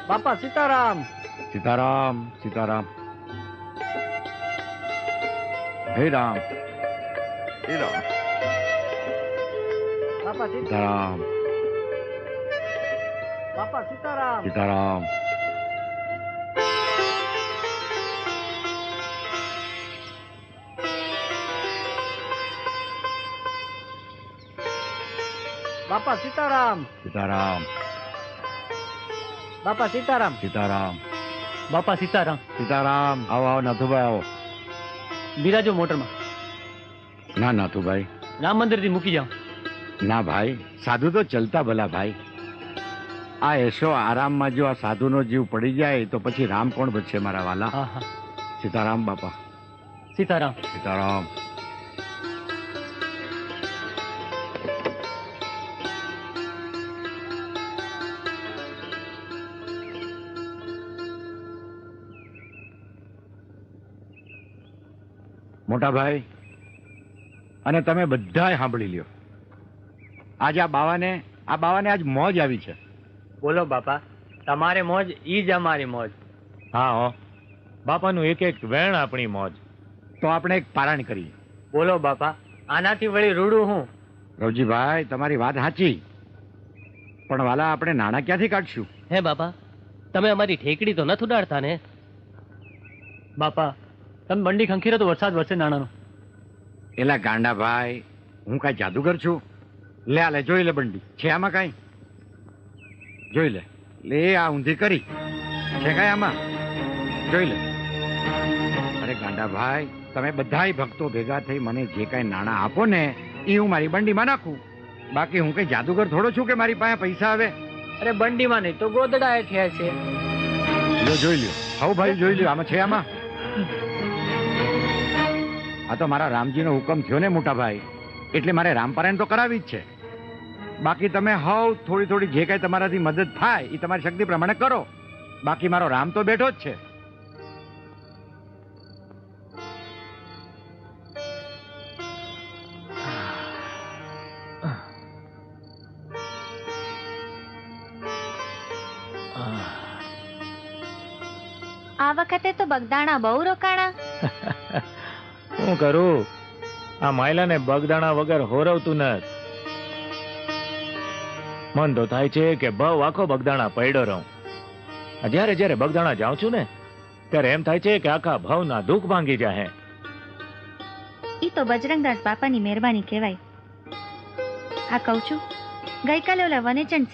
બાપા સીતારામ. સીતારામ સીતારામ. હે રામ હે રામ. બાપા સીતારામ બાપા સીતારામ. સીતારામ. બાપા સીતારામ. સીતારામ બાપા સીતારામ. સીતારામ. બાપા સીતારામ. સીતારામ. આવો આવો નાથુભાઈ આવો. બિરાજો મોટરમાં. ના નાથુભાઈ રામ મંદિર થી મૂકી જાઓ. ના ભાઈ, સાધુ તો ચલતા ભલા ભાઈ. આ એસો આરામમાં જો આ સાધુનો જીવ પડી જાય તો પછી રામ કોણ બચશે મારા વાલા. હા હા. સીતારામ બાપા. સીતારામ. સીતારામ. મોટા ભાઈ અને તમે બધાય સાંભળી લ્યો, આજે આ બાવાને આજ મોજ આવી છે. બોલો બાપા, તમારે મોજ ઈ જ અમારી મોજ. હા હો, બાપાનું એક એક વેણ આપણી મોજ. તો આપણે એક પારણ કરીએ. બોલો બાપા, આનાથી વળી રૂડું હું. રવજીભાઈ તમારી વાત સાચી, પણ વાલા આપણે નાણાં ક્યાંથી કાઢશું? હે બાપા, તમે અમારી ઠેકડી તો નથી ઉડાડતા ને? બાપા, તમે બંડી ખંખીરો તો વરસાદ વરસે નાણાનો. એલા ગાંડા ભાઈ, હું કાંઈ જાદુગર છું? લે આ લે, જોઈ લે બંડી છે આમાં કાંઈ? જોઈ લે. લે આ ઊંધી કરી છે કાંઈ આમાં? જોઈ લે. અરે ગાંડા ભાઈ, તમે બધાય ભક્તો ભેગા થઈ મને જે કાંઈ નાણાં આપો ને એ હું મારી બંડીમાં નાખું. બાકી હું કઈ જાદુગર થોડો છું કે મારી પાસે પૈસા આવે? અરે બંડીમાં નહીં તો ગોદડા થયા છે. લ્યો જોઈ લ્યો. હાઉ ભાઈ જોઈ લ્યો, આમાં છે આમાં? આ તો મારા રામજીનો હુકમ થયો ને મોટા ભાઈ, એટલે મારે રામપારાયણ તો કરાવી જ છે. બાકી તમે હાઉ થોડી થોડી જે કાંઈ તમારાથી મદદ થાય એ તમારી શક્તિ પ્રમાણે કરો. બાકી મારો રામ તો બેઠો જ છે. આ વખતે તો બગદાણા બહુ રોકાણા. શું કરું, આ માયલાને બગદાણા વગર હોરવતું નથી. મન તો થાય છે કે બહુ આખો બગદાણા પડ્યો રહું. જ્યારે જ્યારે બગદાણા જાઉં છું ને ત્યારે એમ થાય છે કે આખા ભવના દુઃખ ભાંગી જાય. ઈ તો બજરંગદાસ બાપાની મહેરબાની કહેવાય. આ કહું છું, ગઈકાલે ઓલા વનેચંદ